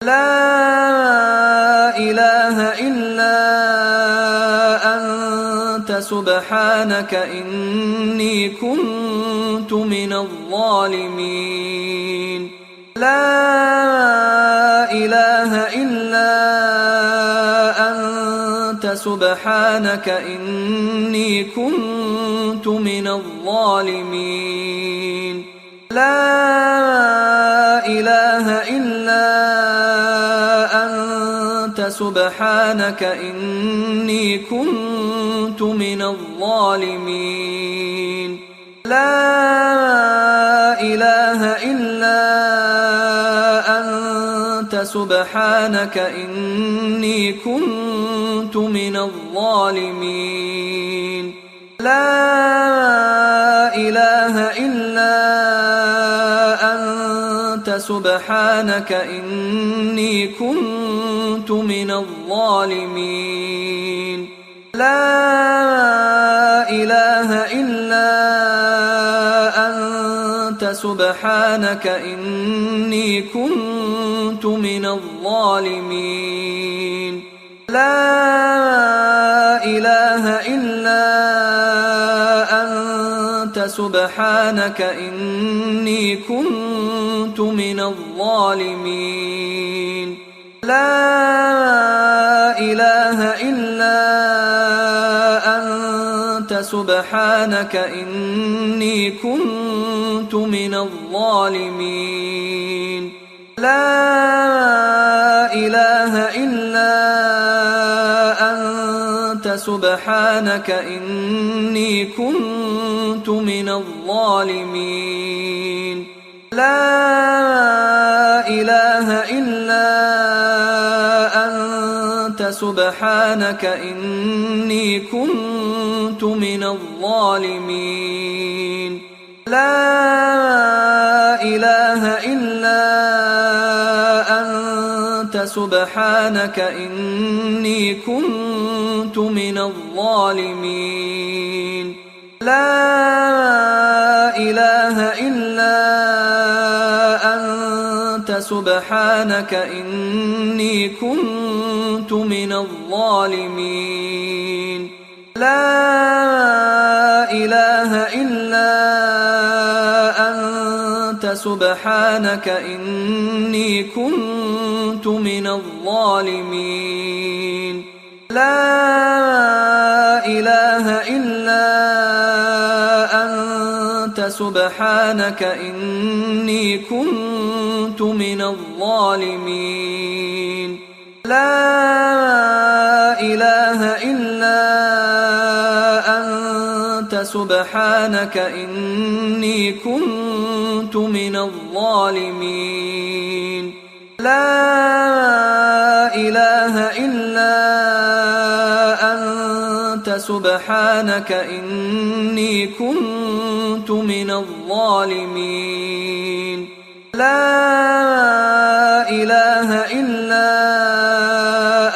لا إله إلا أنت سبحانك إني كنت من الظالمين. لا إله إلا أنت سبحانك إني كنت من الظالمين. لا إله إلا أنت سبحانك إني كنت من الظالمين. لا إله إلا أنت سبحانك إني كنت من الظالمين. لا إله إلا أنت سبحانك إني كنت من الظالمين. لا إله إلا أنت سبحانك إني كنت من الظالمين. لا إله إلا أنت سبحانك إني كنت من الظالمين. لا إله إلا أنت سبحانك إني كنت من الظالمين. لا إله إلا أنت سبحانك إني كنت من الظالمين. لا إله إلا أنت سبحانك إني كنت من الظالمين. لا إله إلا أنت سبحانك إني كنت من الظالمين. لا إله إلا أنت سبحانك إني كنت من الظالمين. لا إله إلا أنت سبحانك إني كنت من الظالمين. لا إله إلا أنت سبحانك إني كنت من الظالمين. لا إله إلا أنت سبحانك إني كنت من الظالمين. لا إله إلا أنت سبحانك إني كنت من الظالمين. لا إله إلا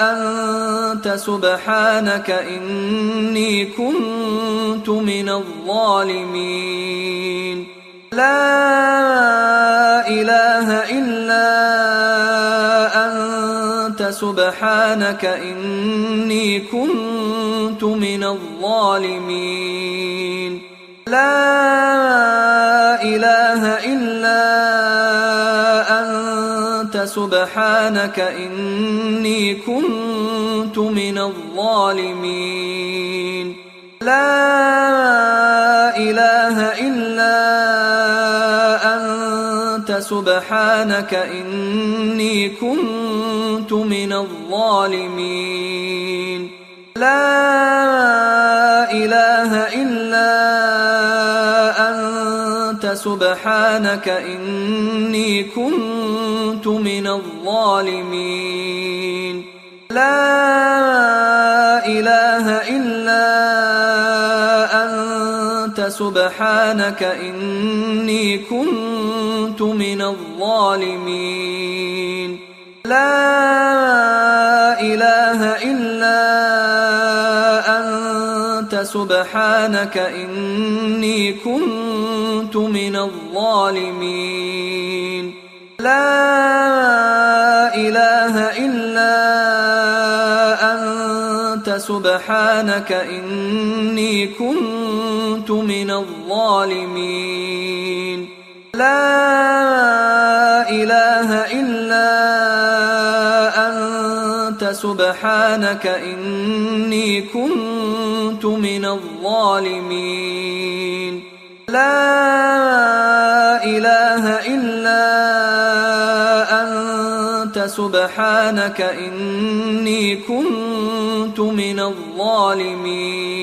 أنت سبحانك إني كنت من الظالمين. لا إله إلا أنت سبحانك إني كنت من الظالمين. لا إله إلا أنت سبحانك إني كنت من الظالمين. لا إله إلا أنت سبحانك إني كنت من الظالمين. لا إله إلا أنت سبحانك إني كنت من الظالمين. لا إله إلا أنت سبحانك إني كنت من الظالمين. لا إله إلا أنت سبحانك إني كنت من الظالمين. لا إله إلا أنت سبحانك إني كنت من الظالمين لا إله إلا أنت سبحانك إني كنت من الظالمين لا إله إلا أنت سبحانك إني كنت من الظالمين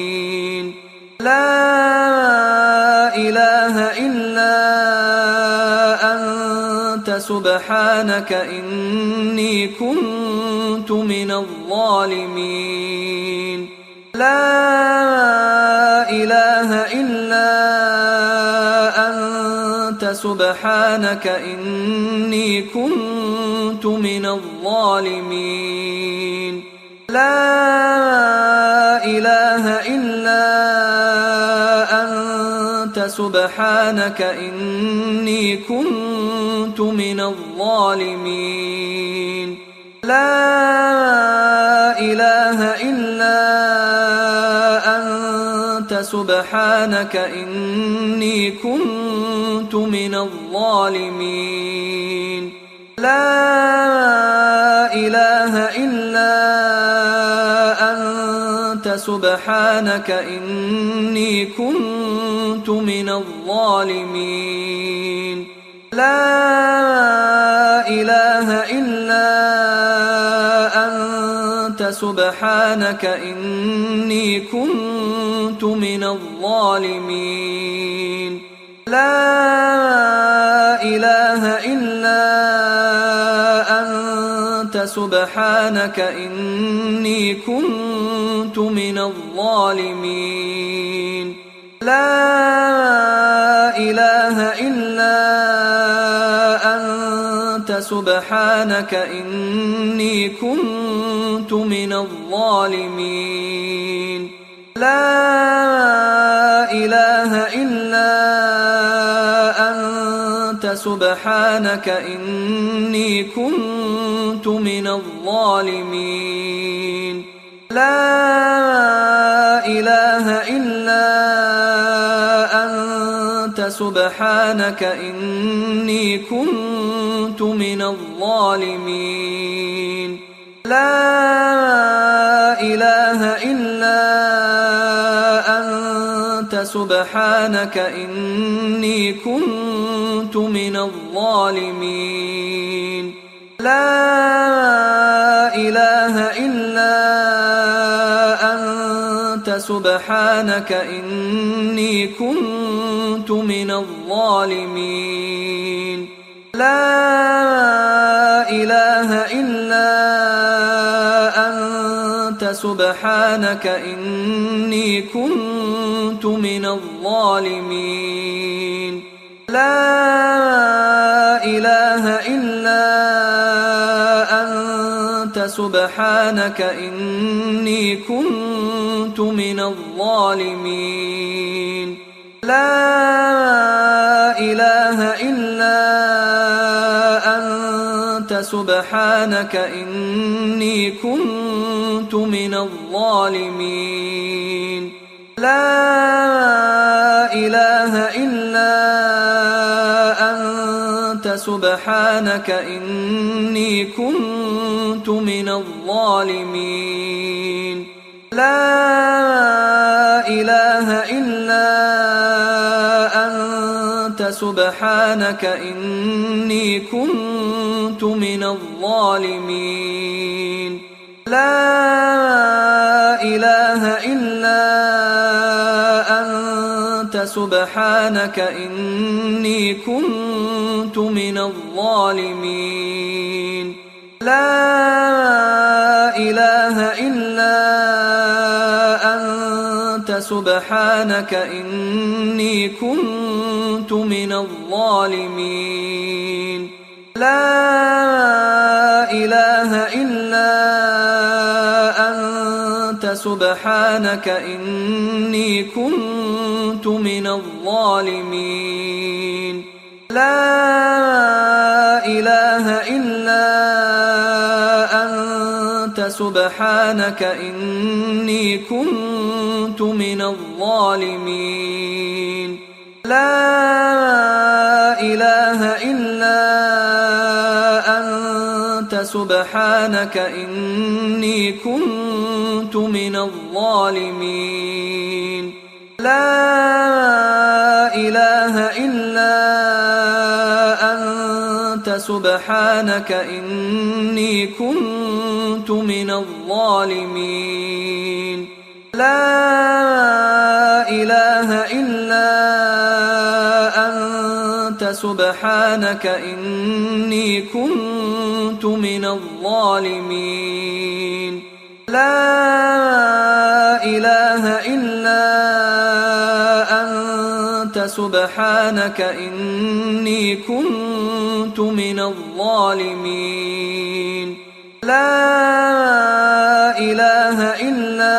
لا إله إلا أنت سبحانك إني كنت من الظالمين لا إله إلا أنت سبحانك إني كنت من الظالمين لا إله إلا أنت سبحانك إني كنت من الظالمين لا إله إلا أنت سبحانك إني كنت من الظالمين لا إله إلا أنت سبحانك إني كنت من الظالمين لا إله إلا أنت سبحانك إني كنت من الظالمين لا إله إلا أنت سبحانك إني كنت من الظالمين لا إله إلا أنت سبحانك إني كنت من الظالمين لا إله إلا أنت سبحانك إني كنت من الظالمين لا إله إلا أنت سبحانك إني كنت من الظالمين لا إله إلا أنت سبحانك إني كنت من الظالمين لا إله إلا أنت سبحانك إني كنت من الظالمين لا إله إلا أنت سبحانك إني كنت من الظالمين لا إله إلا أنت سبحانك إني كنت من الظالمين لا إله إلا أنت سبحانك إني كنت من الظالمين لا إله إلا أنت سبحانك إني كنت من الظالمين لا إله إلا أنت سبحانك إني كنت من الظالمين لا إله إلا أنت سبحانك إني كنت من الظالمين لا إله إلا أنت سبحانك إني كنت من الظالمين لا إله إلا أنت سبحانك إني كنت من الظالمين لا إله إلا سبحانك إني كنت من الظالمين لا إله إلا أنت سبحانك إني كنت من الظالمين لا إله إلا أنت سبحانك إني كنت من الظالمين لا إله إلا أنت سبحانك إني كنت من الظالمين لا إله إلا أنت سبحانك إني كنت من الظالمين لا إله إلا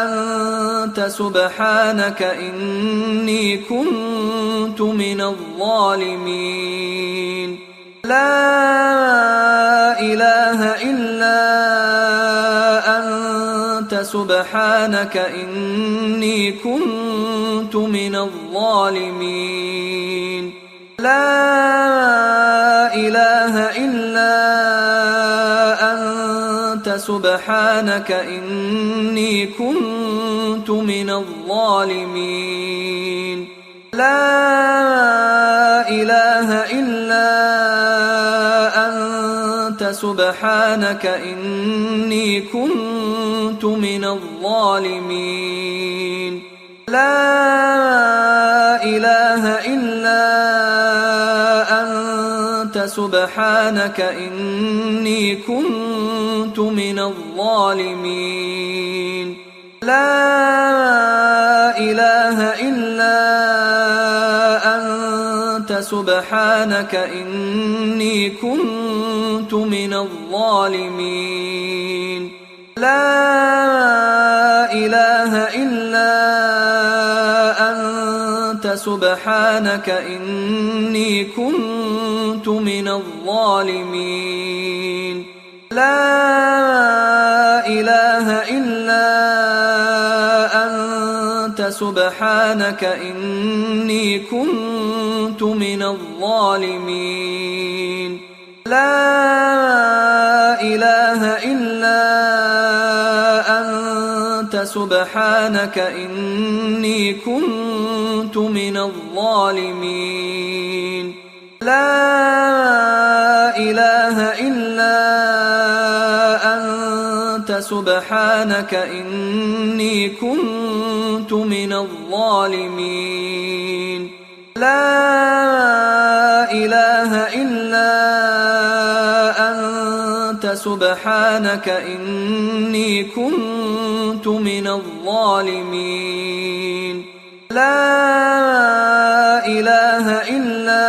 أنت سبحانك إني كنت من الظالمين لا إله إلا أنت سبحانك إني كنت من الظالمين لا إله إلا أنت سبحانك إني كنت من الظالمين لا إله إلا أنت سبحانك إني كنت من الظالمين لا إله إلا أنت سبحانك إني كنت من الظالمين لا إله إلا أنت سبحانك إني كنت من الظالمين لا إله إلا أنت سبحانك إني كنت من الظالمين لا إله إلا أنت سبحانك إني كنت من الظالمين لا إله إلا أنت سبحانك إني كنت من الظالمين لا إله إلا أنت سبحانك إني كنت من الظالمين لا إله إلا أنت سبحانك إني كنت من الظالمين لا إله إلا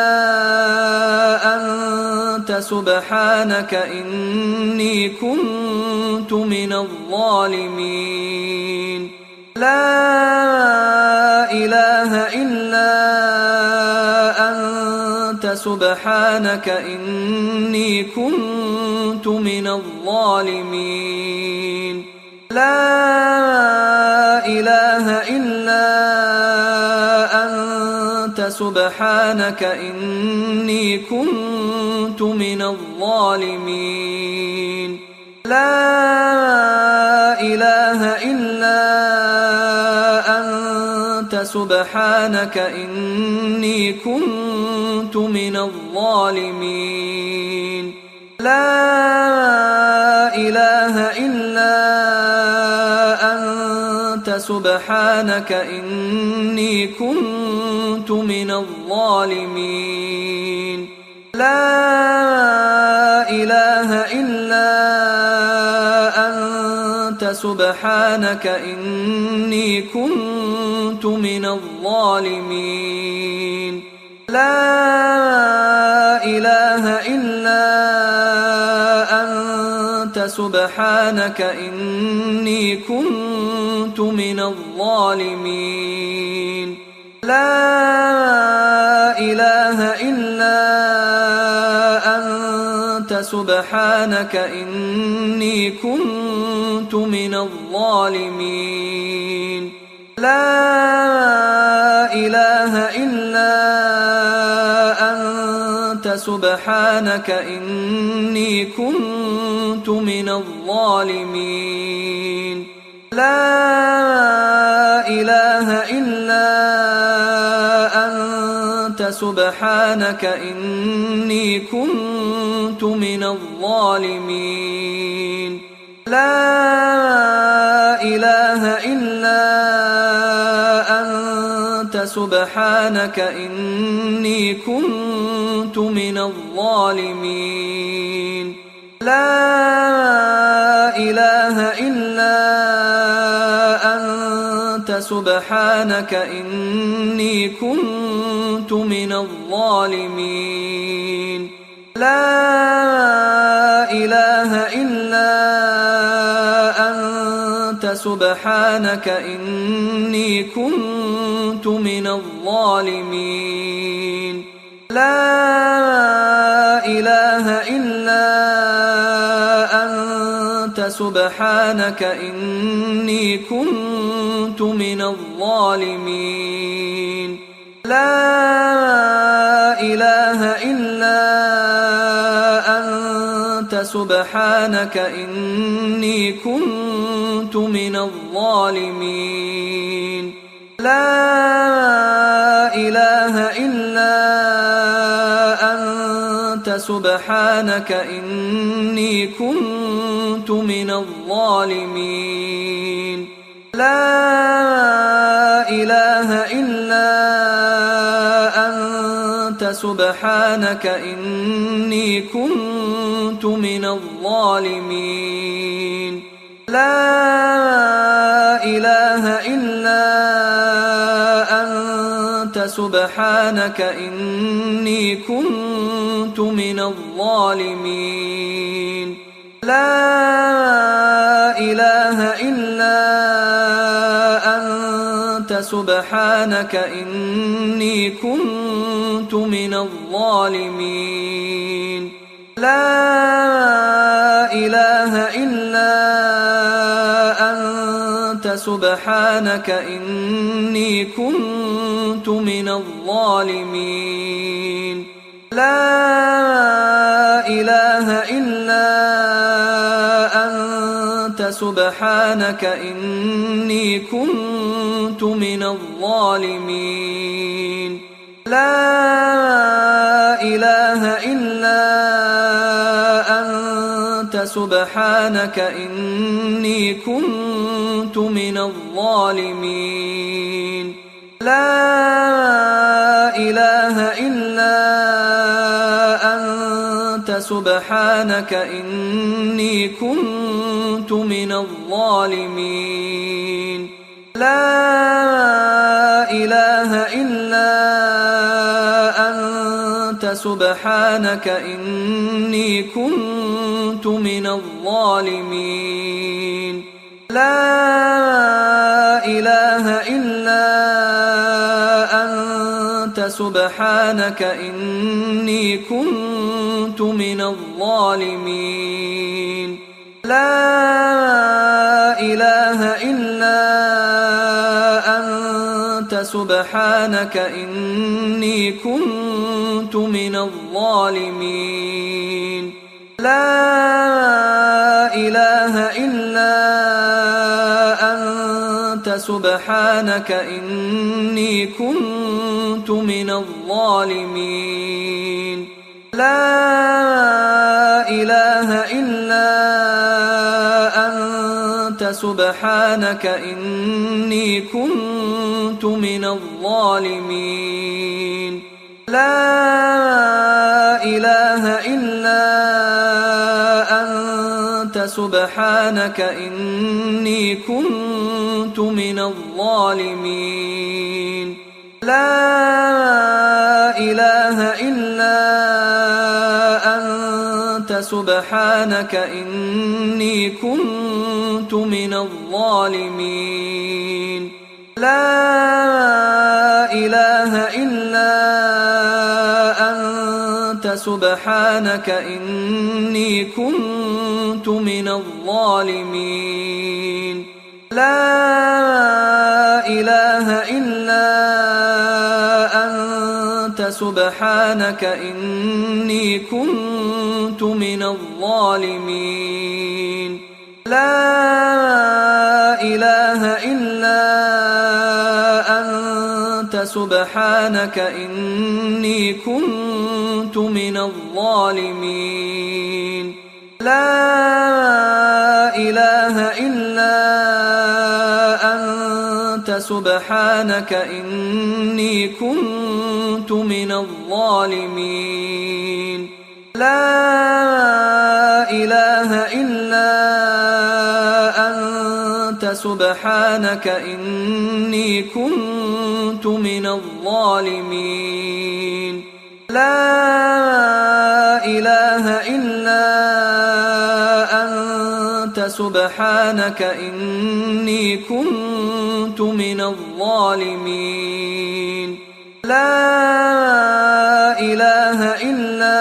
أنت سبحانك إني كنت من الظالمين لا إله إلا أنت سبحانك إني كنت من الظالمين لا إله إلا أنت سبحانك إني كنت من الظالمين لا إله إلا أنت سبحانك إني كنت من الظالمين لا إله إلا أنت سبحانك إني كنت من الظالمين لا إله إلا أنت سبحانك إني كنت من الظالمين لا إله إلا أنت سبحانك إني كنت من الظالمين لا إله إلا أنت سبحانك إني كنت من الظالمين لا إله إلا أنت سبحانك إني كنت من الظالمين لا إله إلا أنت سبحانك إني كنت من الظالمين لا إله إلا أنت سبحانك إني كنت من الظالمين لا إله إلا أنت سبحانك إني كنت من الظالمين لا إله إلا أنت سبحانك إني كنت من الظالمين لا إله إلا أنت سبحانك إني كنت من الظالمين لا إله إلا أنت سبحانك إني كنت من الظالمين لا إله إلا أنت سبحانك إني كنت من الظالمين لا إله إلا أنت سبحانك إني كنت من الظالمين لا إله إلا أنت سبحانك إني كنت من الظالمين لا إله إلا أنت سبحانك إني كنت من الظالمين لا إله إلا أنت سبحانك إني كنت من الظالمين لا إله إلا أنت سبحانك إني كنت من الظالمين لا إله إلا أنت سبحانك إني كنت من الظالمين لا إله إلا أنت سبحانك إني كنت من الظالمين لا إله إلا أنت سبحانك إني كنت من الظالمين لا إله إلا أنت سبحانك إني كنت من الظالمين لا إله إلا أنت سبحانك إني كنت من الظالمين لا إله إلا أنت سبحانك إني كنت من الظالمين لا إله إلا أنت سبحانك إني كنت من الظالمين لا إله إلا أنت سبحانك إني كنت من الظالمين لا إله إلا أنت سبحانك إني كنت من الظالمين لا إله إلا أنت سبحانك إني كنت من الظالمين لا إله إلا أنت سبحانك إني كنت من الظالمين لا إله إلا أنت سبحانك إني كنت من الظالمين لا إله إلا أنت سبحانك إني كنت من الظالمين لا إله إلا أنت سبحانك إني كنت من الظالمين لا إله إلا أنت سبحانك إني كنت من الظالمين لا إله إلا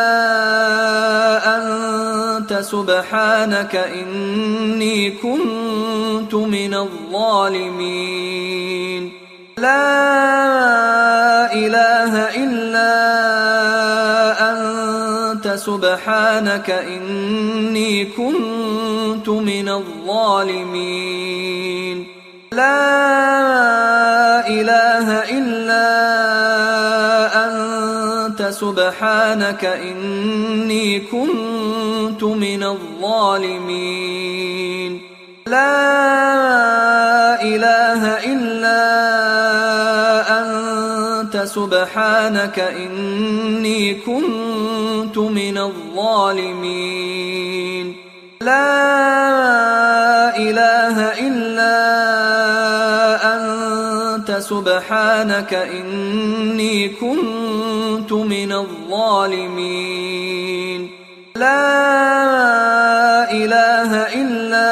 أنت سبحانك إني كنت من الظالمين لا إله إلا أنت سبحانك إني كنت من الظالمين لا إله إلا أنت سبحانك إني كنت من الظالمين لا إله إلا أنت سبحانك إني كنت من الظالمين لا إله إلا أنت سبحانك إني كنت من الظالمين لا إله إلا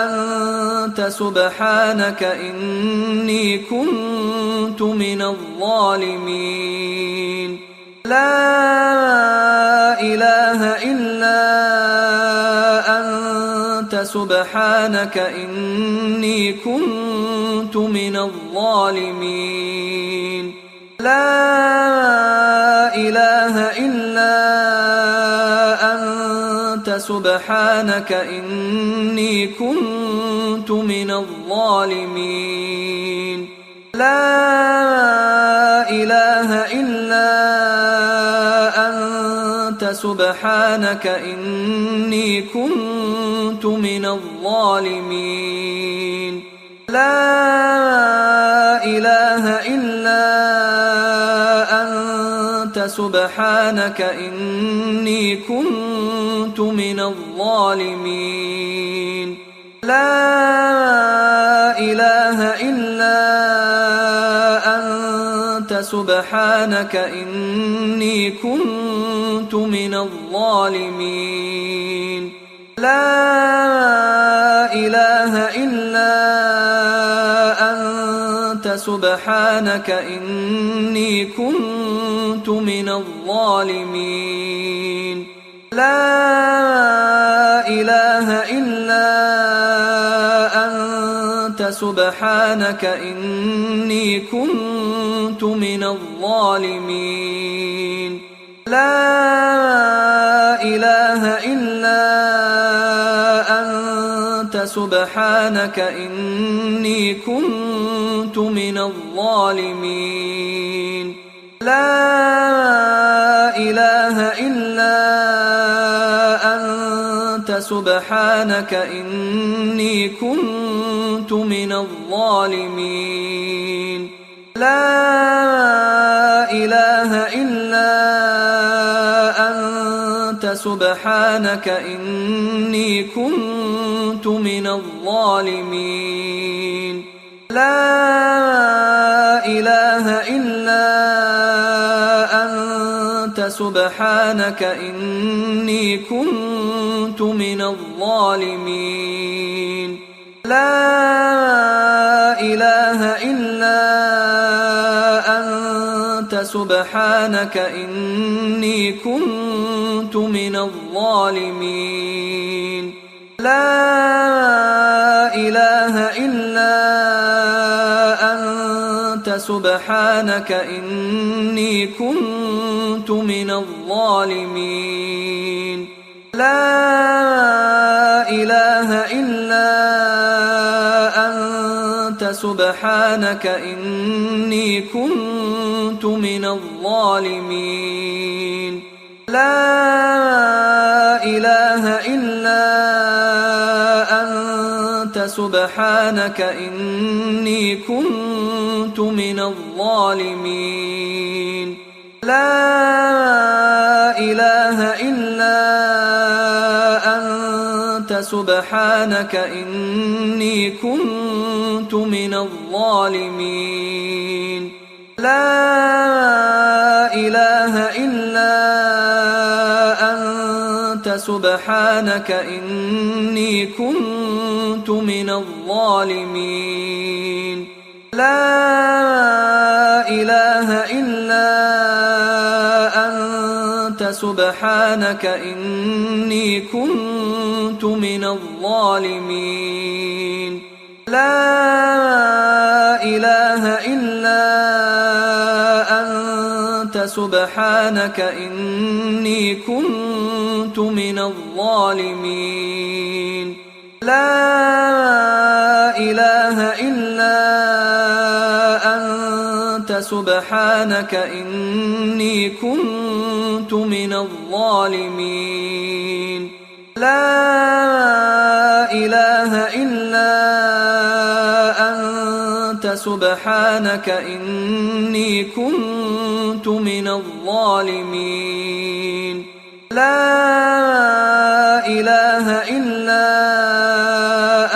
أنت سبحانك إني كنت من الظالمين لا إله إلا أنت سبحانك إني كنت من الظالمين لا إله إلا أنت سبحانك إني كنت من الظالمين لا إله إلا أنت سبحانك إني كنت من الظالمين لا إله إلا أنت سبحانك إني كنت من الظالمين لا إله إلا أنت سبحانك إني كنت من الظالمين لا إله إلا أنت سبحانك إني كنت من الظالمين لا إله إلا أنت سبحانك إني كنت من الظالمين لا إله إلا أنت سبحانك إني كنت من الظالمين لا إله إلا أنت سبحانك إني كنت من الظالمين لا إله إلا أنت سبحانك إني كنت من الظالمين لا إله إلا أنت سبحانك إني كنت من الظالمين لا إله إلا أنت سبحانك إني كنت من الظالمين لا إله إلا أنت سبحانك إني كنت من الظالمين لا إله إلا أنت سبحانك إني كنت من الظالمين لا إله إلا أنت سبحانك إني كنت من الظالمين لا إله إلا أنت سبحانك إني كنت من الظالمين لا إله إلا أنت سبحانك إني كنت من الظالمين لا إله إلا أنت سبحانك إني كنت من الظالمين لا إله إلا أنت سبحانك إني كنت من الظالمين لا إله إلا أنت سبحانك إني كنت من الظالمين لا إله إلا أنت سبحانك إني كنت من الظالمين لا إله إلا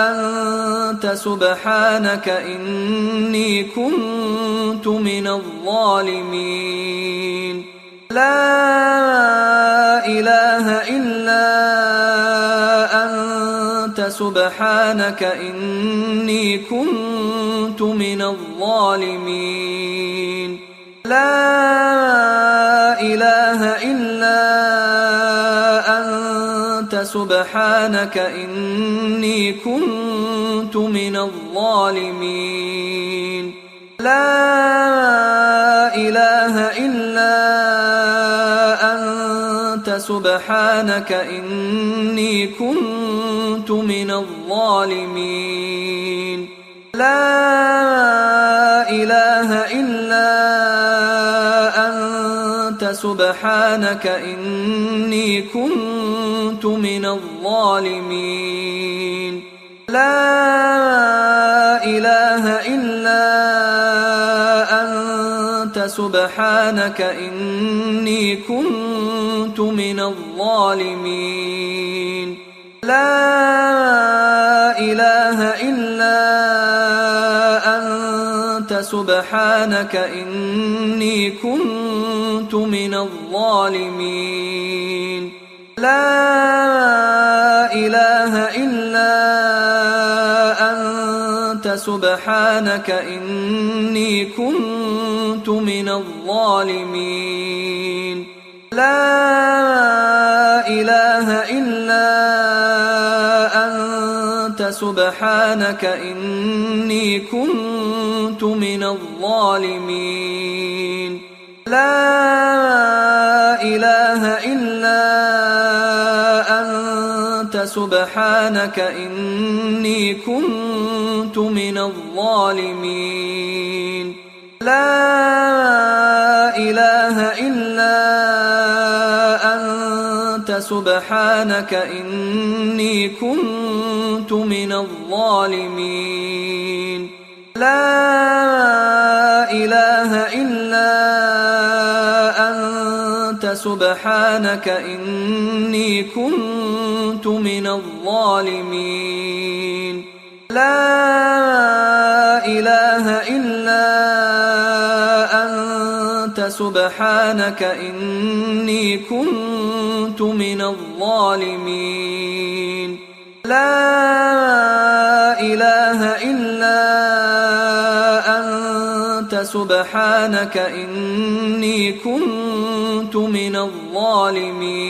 أنت سبحانك إني كنت من الظالمين لا إله إلا أنت سبحانك إني كنت من الظالمين لا إله إلا أنت سبحانك إني كنت من الظالمين لا إله إلا أنت سبحانك إني كنت من الظالمين لا إله إلا أنت سبحانك إني كنت من الظالمين لا إله إلا أنت سبحانك إني كنت من الظالمين لا إله إلا أنت سبحانك إني كنت من الظالمين لا إله إلا أنت سبحانك إني كنت من الظالمين لا إله إلا أنت سبحانك إني كنت من الظالمين لا إله إلا أنت سبحانك إني كنت من الظالمين لا إله إلا أنت سبحانك إني كنت من الظالمين لا إله إلا أنت سبحانك إني كنت من الظالمين لا إله إلا أنت سبحانك إني كنت من الظالمين لا إله إلا أنت سبحانك إني كنت من الظالمين